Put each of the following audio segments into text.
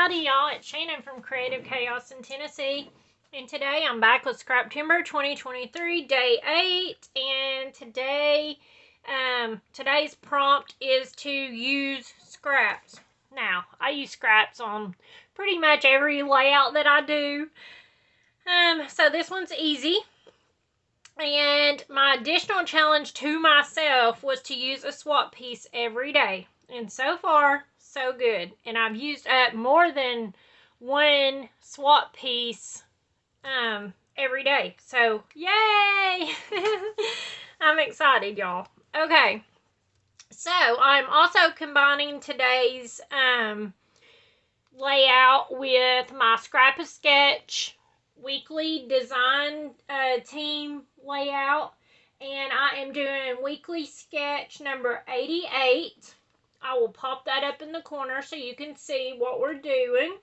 Howdy y'all, it's Shannon from Creative Chaos in Tennessee, and today I'm back with Scraptember 2023 day 8, and today's prompt is to use scraps. Now, I use scraps on pretty much every layout that I do, so this one's easy. And my additional challenge to myself was to use a swap piece every day, and so far so good. And I've used up more than one swap piece every day. So yay! I'm excited, y'all. Okay. So I'm also combining today's layout with my Scrapasketch weekly design team layout. And I am doing weekly sketch number 88. I will pop that up in the corner so you can see what we're doing.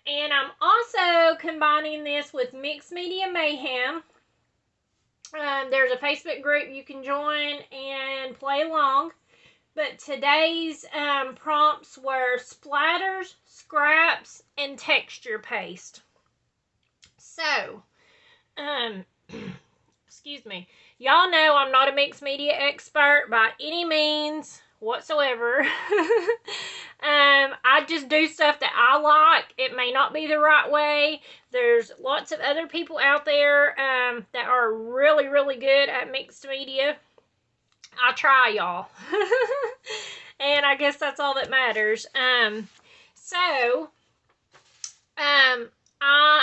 And I'm also combining this with Mixed Media Mayhem. There's a Facebook group you can join and play along. But today's prompts were splatters, scraps, and texture paste. So, excuse me. Y'all know I'm not a mixed media expert by any means whatsoever. I just do stuff that I like. It may not be the right way. There's lots of other people out there that are really, really good at mixed media. I try, y'all. And I guess that's all that matters. I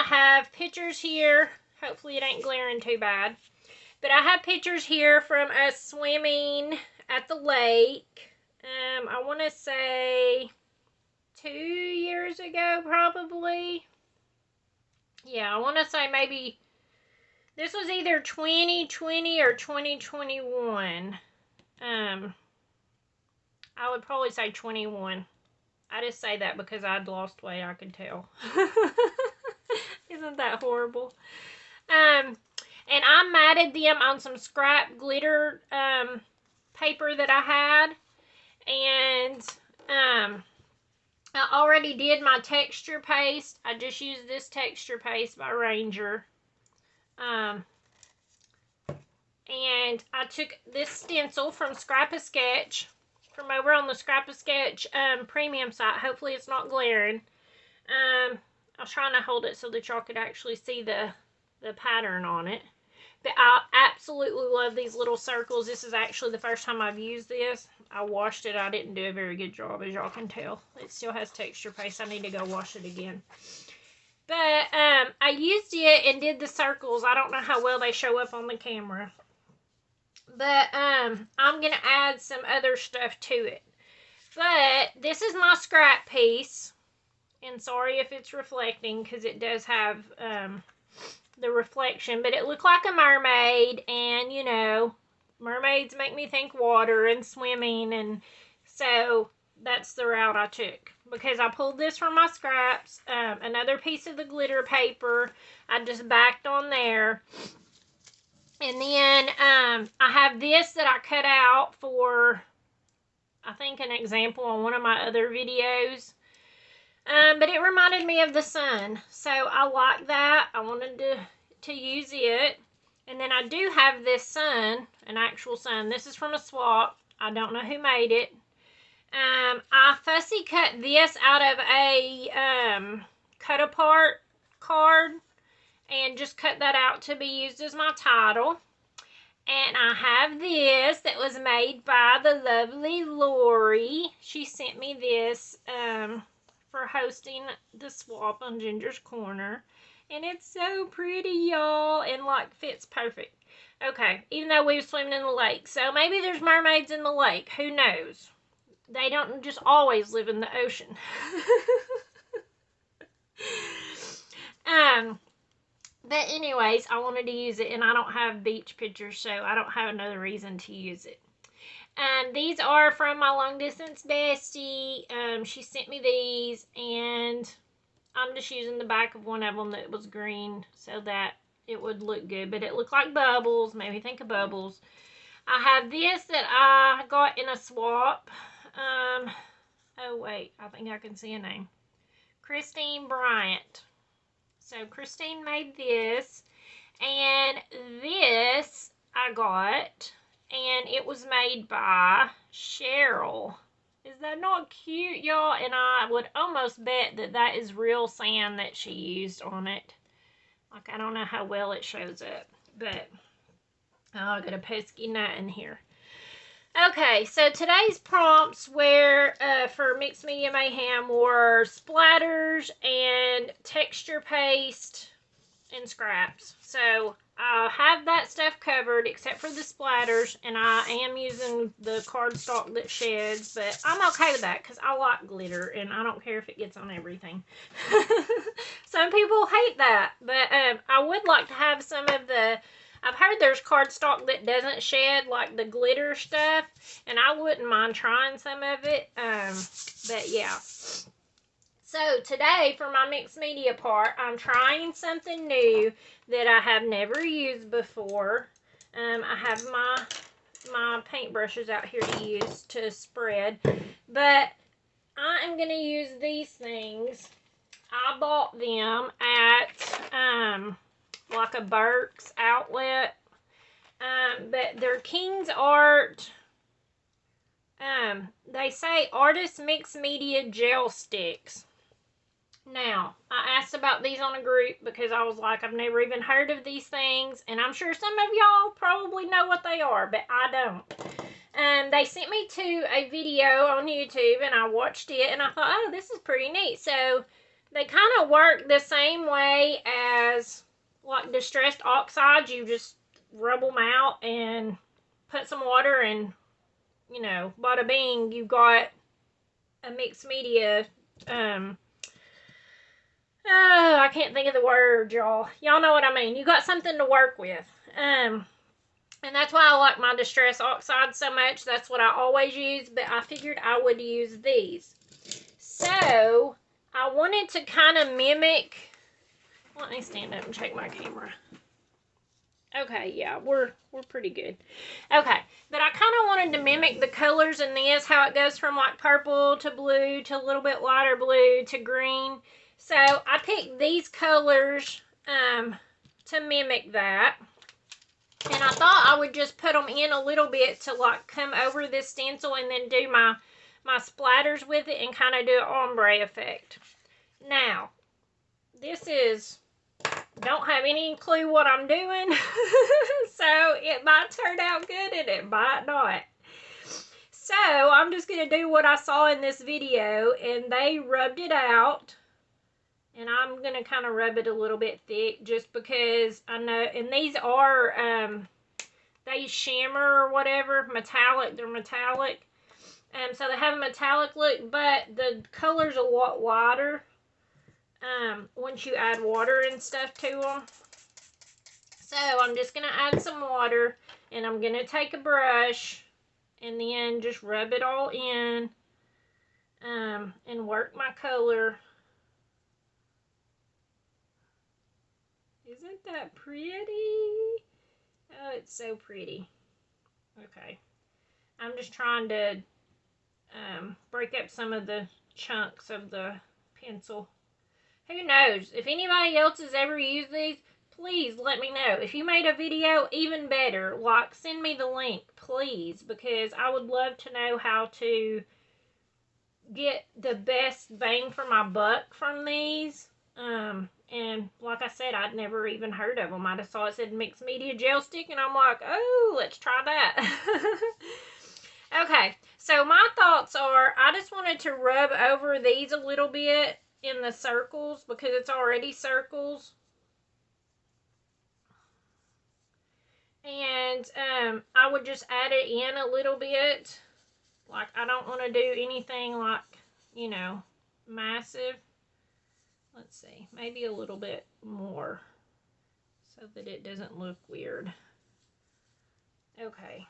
have pictures here. Hopefully it ain't glaring too bad. But I have pictures here from us swimming at the lake. I want to say 2 years ago, probably. Yeah, I want to say maybe this was either 2020 or 2021. I would probably say 21. I just say that because I'd lost weight, I could tell. Isn't that horrible? And I matted them on some scrap glitter paper that I had. And I already did my texture paste. I just used this texture paste by Ranger. And I took this stencil from Scrapasketch, from over on the Scrapasketch premium site. Hopefully it's not glaring. I was trying to hold it so that y'all could actually see the pattern on it. But I absolutely love these little circles. This is actually the first time I've used this. I washed it. I didn't do a very good job, as y'all can tell. It still has texture paste. I need to go wash it again. But I used it and did the circles. I don't know how well they show up on the camera. But I'm going to add some other stuff to it. But this is my scrap piece. And sorry if it's reflecting, because it does have the reflection. But it looked like a mermaid. And, you know, mermaids make me think water and swimming. And so that's the route I took. Because I pulled this from my scraps. Another piece of the glitter paper. I just backed on there. And then I have this that I cut out for, I think, an example on one of my other videos. But it reminded me of the sun. So I like that. I wanted to use it. And then I do have this sun, an actual sun. This is from a swap. I don't know who made it. I fussy cut this out of a cut apart card. And just cut that out to be used as my title. And I have this that was made by the lovely Lori. She sent me this for hosting the swap on Ginger's Corner. And it's so pretty, y'all. And like fits perfect. Okay, even though we were swimming in the lake. So maybe there's mermaids in the lake. Who knows? They don't just always live in the ocean. But anyways, I wanted to use it, and I don't have beach pictures, so I don't have another reason to use it. These are from my long distance bestie. She sent me these, and I'm just using the back of one of them that was green so that it would look good. But it looked like bubbles, made me think of bubbles. I have this that I got in a swap. Oh wait, I think I can see a name. Christine Bryant. So Christine made this, and this I got, and it was made by Cheryl. Is that not cute, y'all? And I would almost bet that that is real sand that she used on it. Like, I don't know how well it shows up, but oh, I got a pesky nut in here. Okay, so today's prompts were for Mixed Media Mayhem were splatters and texture paste and scraps. So I have that stuff covered except for the splatters, and I am using the cardstock that sheds, but I'm okay with that because I like glitter and I don't care if it gets on everything. Some people hate that, but I would like to have some of the, I've heard there's cardstock that doesn't shed, like the glitter stuff, and I wouldn't mind trying some of it, but yeah. So today, for my mixed media part, I'm trying something new that I have never used before. I have my paintbrushes out here to use to spread, but I am going to use these things. I bought them at like a Burke's outlet, but they're King's Art. They say Artist Mixed Media Gel Sticks. Now, I asked about these on a group because I was like, I've never even heard of these things, and I'm sure some of y'all probably know what they are, but I don't. They sent me to a video on YouTube, and I watched it, and I thought, oh, this is pretty neat. So they kind of work the same way as like distressed oxides. You just rub them out and put some water, and you know, bada bing, you got a mixed media. I can't think of the word, y'all. Y'all know what I mean. You got something to work with. And that's why I like my distress oxide so much. That's what I always use, but I figured I would use these. So, I wanted to kind of mimic, let me stand up and check my camera. Okay, yeah, we're pretty good. Okay, but I kind of wanted to mimic the colors in this, how it goes from like purple to blue to a little bit lighter blue to green. So I picked these colors to mimic that. And I thought I would just put them in a little bit to like come over this stencil and then do my splatters with it and kind of do an ombre effect. Now, this is, don't have any clue what I'm doing. So it might turn out good and it might not. So I'm just going to do what I saw in this video, and they rubbed it out. And I'm going to kind of rub it a little bit thick just because I know, and these are, they shimmer or whatever, metallic, they're metallic. So they have a metallic look, but the color's a lot lighter once you add water and stuff to them. So I'm just going to add some water, and I'm going to take a brush and then just rub it all in and work my color. Isn't that pretty? Oh, it's so pretty. Okay. I'm just trying to break up some of the chunks of the pencil. Who knows? If anybody else has ever used these, please let me know. If you made a video, even better. Like, send me the link, please, because I would love to know how to get the best bang for my buck from these. And like I said, I'd never even heard of them. I just saw it said Mixed Media Gel Stick, and I'm like, oh, let's try that. Okay, so my thoughts are, I just wanted to rub over these a little bit in the circles because it's already circles. And I would just add it in a little bit. Like, I don't want to do anything like, you know, massive. Let's see, maybe a little bit more so that it doesn't look weird. Okay.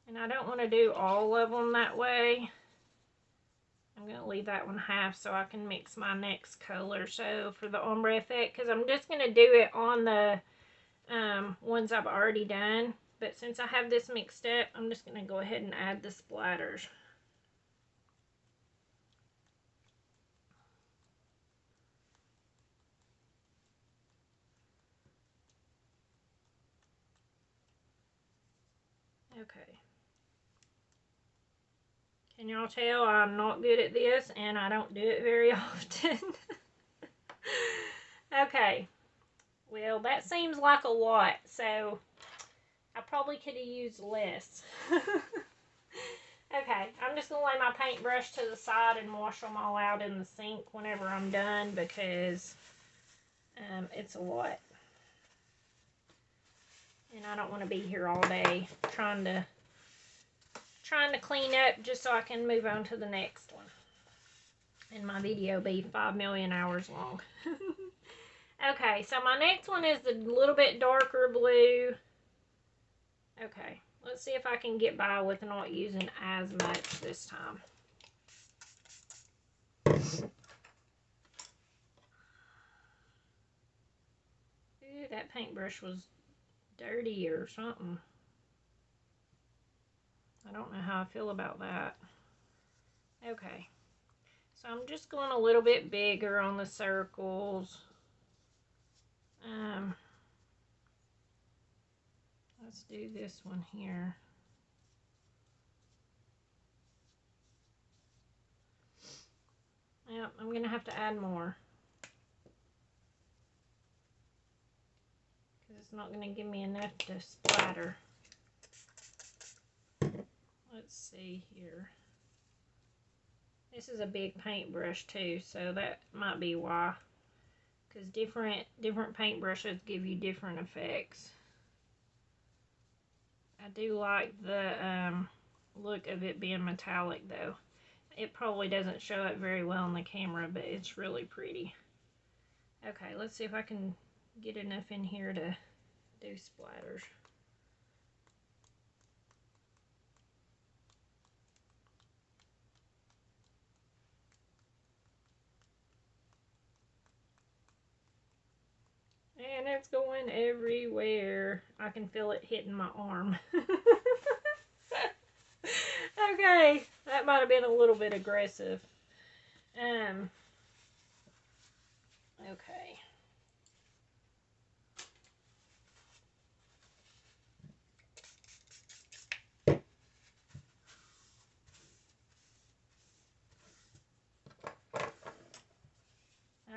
And I don't want to do all of them that way. I'm going to leave that one half so I can mix my next color. So for the ombre effect, because I'm just going to do it on the ones I've already done. But since I have this mixed up, I'm just going to go ahead and add the splatters. Okay. Can y'all tell I'm not good at this and I don't do it very often? Okay. Well, that seems like a lot, so I probably could have used less. Okay, I'm just going to lay my paintbrush to the side and wash them all out in the sink whenever I'm done because it's a lot. And I don't want to be here all day trying to clean up just so I can move on to the next one. And my video be 5 million hours long. Okay, so my next one is a little bit darker blue. Okay, let's see if I can get by with not using as much this time. Ooh, that paintbrush was dirty or something. I don't know how I feel about that. Okay, so I'm just going a little bit bigger on the circles. Let's do this one here. Yep, I'm going to have to add more. Because it's not going to give me enough to splatter. Let's see here. This is a big paintbrush too, so that might be why. Because different paintbrushes give you different effects. I do like the look of it being metallic though. It probably doesn't show up very well on the camera, but it's really pretty. Okay, let's see if I can get enough in here to do splatters. And it's going everywhere. I can feel it hitting my arm. Okay, that might have been a little bit aggressive. Okay.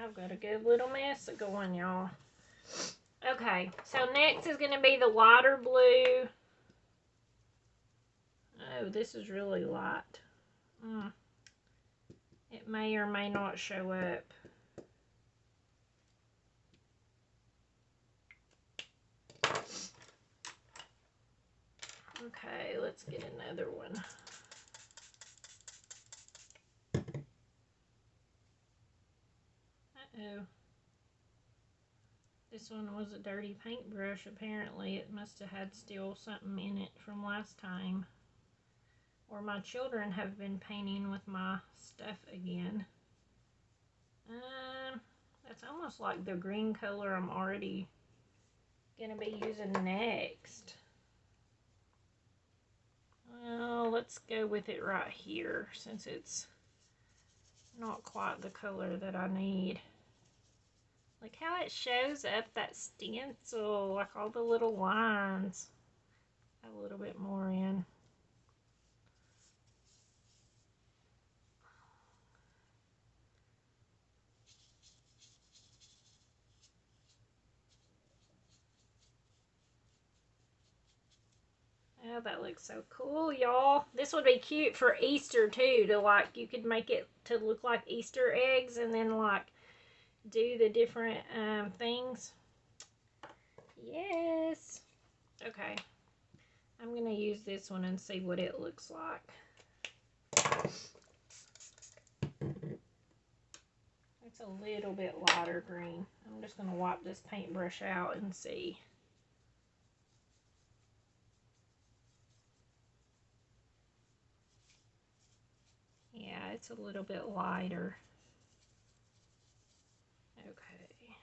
I've got a good little mess going, y'all. Okay, so next is going to be the lighter blue. Oh, this is really light. It may or may not show up. Okay, let's get another one. Uh-oh. This one was a dirty paintbrush, apparently. It must have had still something in it from last time. Or my children have been painting with my stuff again. That's almost like the green color I'm already going to be using next. Well, let's go with it right here since it's not quite the color that I need. Look how it shows up that stencil, like all the little lines. Add a little bit more in. Oh, that looks so cool, y'all. This would be cute for Easter too, to like, you could make it to look like Easter eggs and then like do the different things. Yes. Okay. I'm going to use this one and see what it looks like. It's a little bit lighter green. I'm just going to wipe this paintbrush out and see. Yeah, it's a little bit lighter. Okay.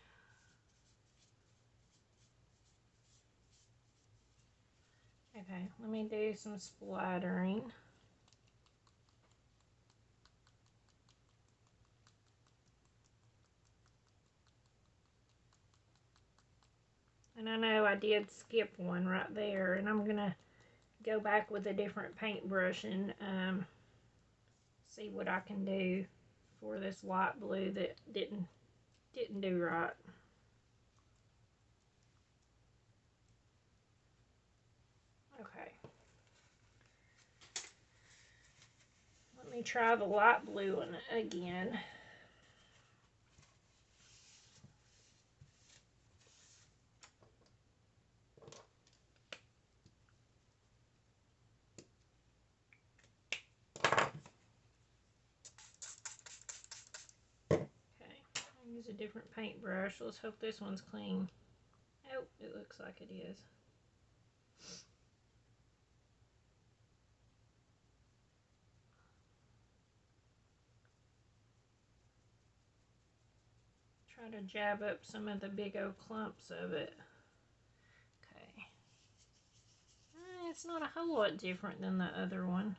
Okay, let me do some splattering. And I know I did skip one right there, and I'm going to go back with a different paintbrush and see what I can do for this light blue that didn't do right. Okay. Let me try the light blue one again. Use a different paintbrush. Let's hope this one's clean. Oh, it looks like it is. Try to jab up some of the big old clumps of it. Okay. It's not a whole lot different than the other one.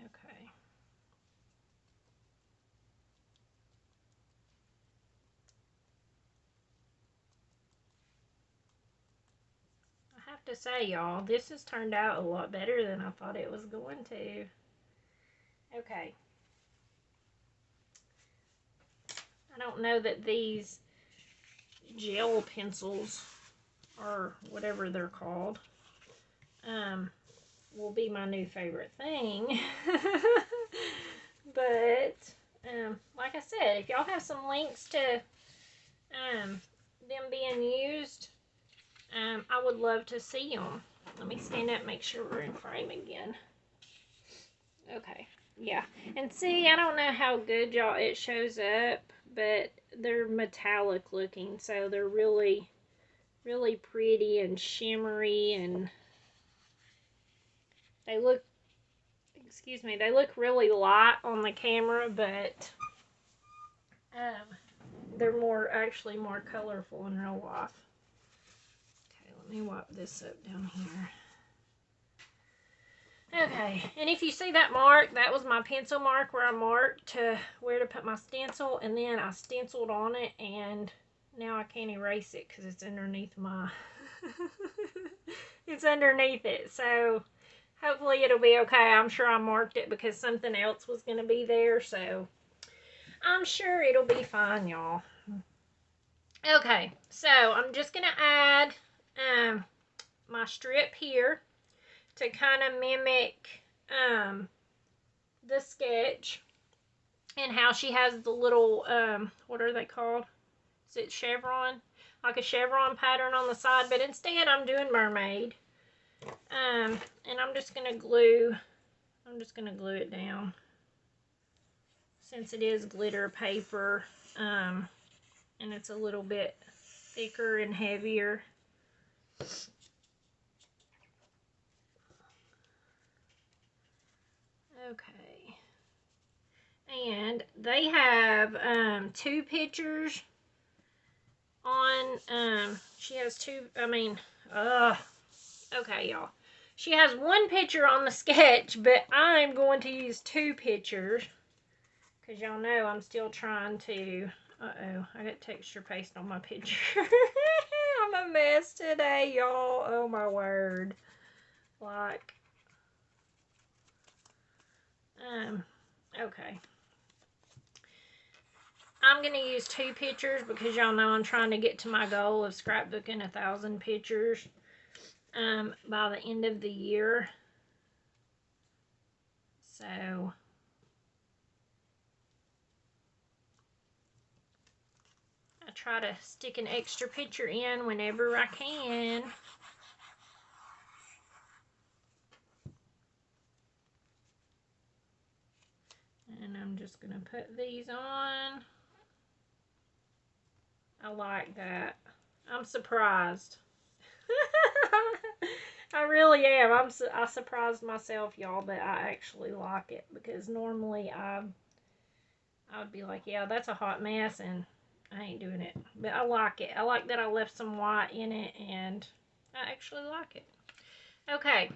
Okay. I have to say, y'all, this has turned out a lot better than I thought it was going to. Okay. I don't know that these gel pencils, or whatever they're called, will be my new favorite thing. But, like I said, if y'all have some links to them being used, I would love to see them. Let me stand up and make sure we're in frame again. Okay, yeah. And see, I don't know how good y'all it shows up, but they're metallic looking, so they're really, really pretty and shimmery, and they look, excuse me, they look really light on the camera, but they're actually more colorful in real life. Okay, let me wipe this up down here. Okay, and if you see that mark, that was my pencil mark where I marked where to put my stencil, and then I stenciled on it, and now I can't erase it because it's underneath my, it's underneath it, so hopefully it'll be okay. I'm sure I marked it because something else was going to be there, so I'm sure it'll be fine, y'all. Okay, so I'm just going to add my strip here to kind of mimic the sketch, and how she has the little, what are they called? Is it chevron? Like a chevron pattern on the side, but instead I'm doing mermaid. And I'm just going to glue it down, since it is glitter paper, and it's a little bit thicker and heavier. Okay. And they have 2 pictures on, she has 2, okay, y'all. She has 1 picture on the sketch, but I'm going to use 2 pictures, because y'all know I'm still trying to, uh-oh, I got texture paste on my picture. I'm a mess today, y'all. Oh, my word. Like, okay. I'm going to use 2 pictures because y'all know I'm trying to get to my goal of scrapbooking 1,000 pictures by the end of the year. So I try to stick an extra picture in whenever I can. And I'm just going to put these on. I like that. I'm surprised. I really am. I surprised myself, y'all, but I actually like it, because normally I would be like, yeah, that's a hot mess, and I ain't doing it. But I like it. I like that I left some white in it, and I actually like it. Okay.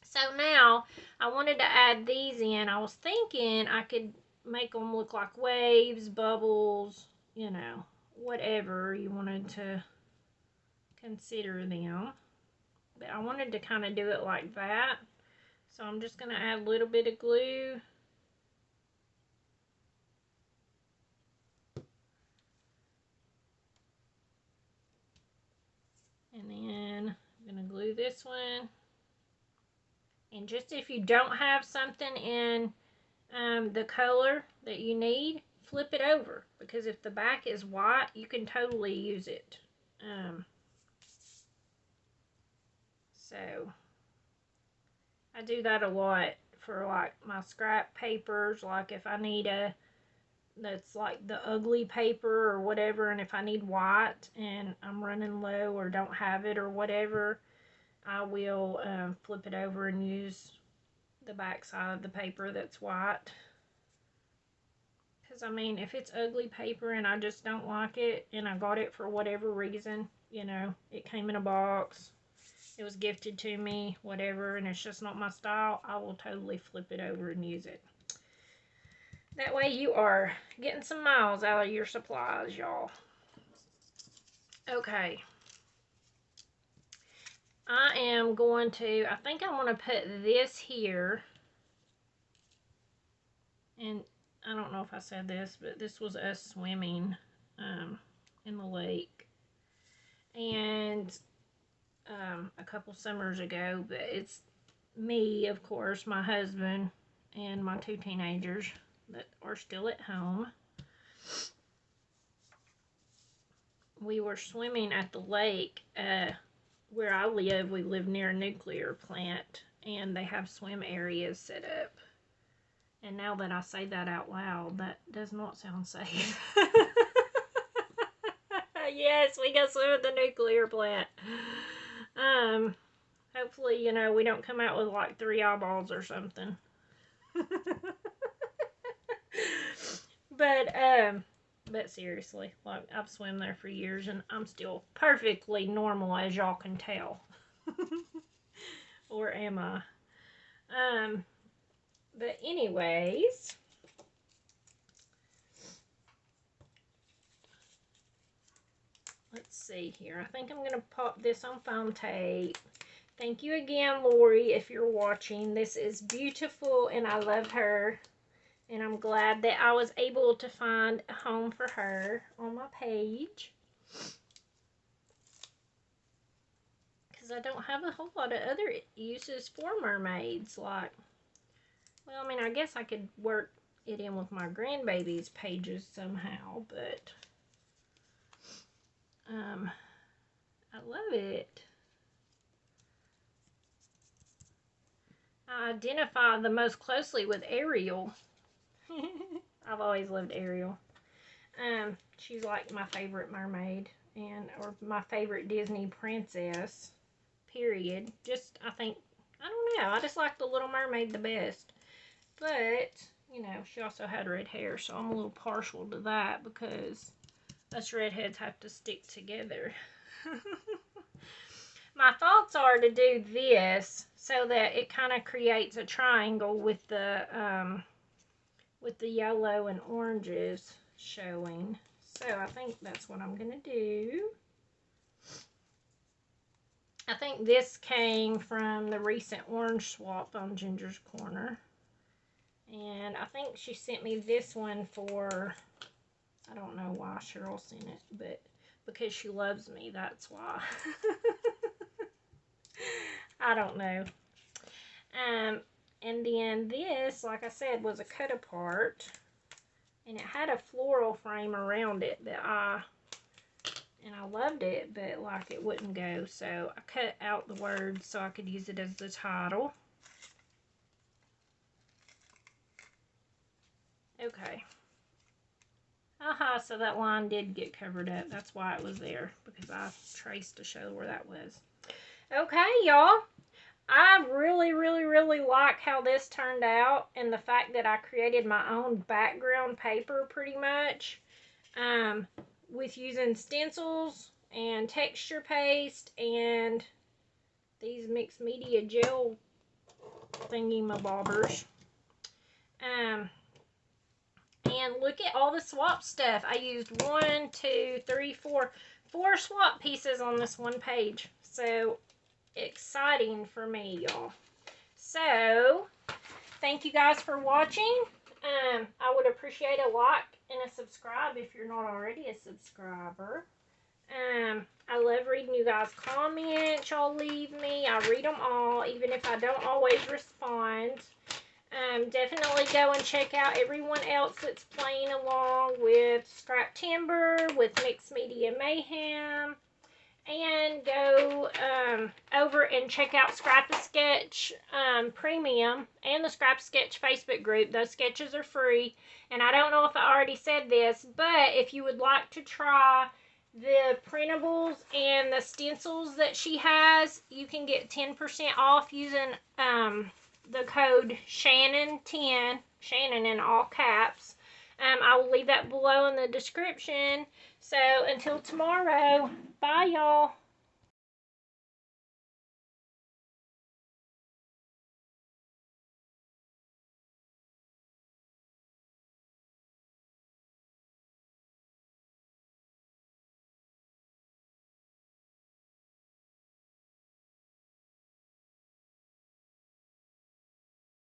So now I wanted to add these in. I was thinking I could make them look like waves, bubbles, you know, whatever you wanted to consider them. But I wanted to kind of do it like that. So I'm just going to add a little bit of glue. And then I'm going to glue this one. And just if you don't have something in the color that you need, flip it over. Because if the back is white, you can totally use it. So I do that a lot for like my scrap papers. Like if I need that's like the ugly paper or whatever, and if I need white and I'm running low or don't have it or whatever, I will flip it over and use the back side of the paper that's white. Because I mean, if it's ugly paper and I just don't like it and I got it for whatever reason, you know, it came in a box, it was gifted to me, whatever, and it's just not my style, I will totally flip it over and use it. That way you are getting some miles out of your supplies, y'all. Okay. I am going to, I think I want to put this here. And I don't know if I said this, but this was us swimming in the lake. And a couple summers ago, but it's me, of course, my husband, and my 2 teenagers that are still at home. We were swimming at the lake. Where I live, we live near a nuclear plant, and they have swim areas set up. And now that I say that out loud, that does not sound safe. Yes, we go swim at the nuclear plant. Hopefully, you know, we don't come out with like 3 eyeballs or something. But seriously, like, I've swum there for years and I'm still perfectly normal, as y'all can tell. Or am I? But anyways, let's see here. I think I'm going to pop this on foam tape. Thank you again, Lori, if you're watching. This is beautiful and I love her. And I'm glad that I was able to find a home for her on my page. Because I don't have a whole lot of other uses for mermaids. Like, well, I mean, I guess I could work it in with my grandbaby's pages somehow. But I love it. I identify the most closely with Ariel. I've always loved Ariel. She's like my favorite mermaid, or my favorite Disney princess, period. Just, I think, I don't know, I just like the Little Mermaid the best. But, you know, she also had red hair, so I'm a little partial to that because us redheads have to stick together. My thoughts are to do this so that it kind of creates a triangle with the yellow and oranges showing. So I think that's what I'm going to do. I think this came from the recent orange swap on Ginger's Corner. And I think she sent me this one for, I don't know why Cheryl sent it, but because she loves me, that's why. I don't know. And then this, like I said, was a cut apart. And it had a floral frame around it that I loved it, but like it wouldn't go. So I cut out the words so I could use it as the title. Okay. Aha, so that line did get covered up. That's why it was there, because I traced to show where that was. Okay, y'all. I really, really, really like how this turned out, and the fact that I created my own background paper pretty much with using stencils and texture paste and these mixed media gel thingy-mabobbers. And look at all the swap stuff. I used 1, 2, 3, 4 swap pieces on this one page. So exciting for me, y'all. So thank you guys for watching. I would appreciate a like and a subscribe if you're not already a subscriber. I love reading you guys' comments y'all leave me. I read them all, even if I don't always respond. Definitely go and check out everyone else that's playing along with Scraptember, with Mixed Media Mayhem. And go over and check out Scrapasketch Premium and the Scrapasketch Facebook group. Those sketches are free. And I don't know if I already said this, but if you would like to try the printables and the stencils that she has, you can get 10% off using the code Shannon10, Shannon in all caps. I will leave that below in the description. So until tomorrow, bye y'all.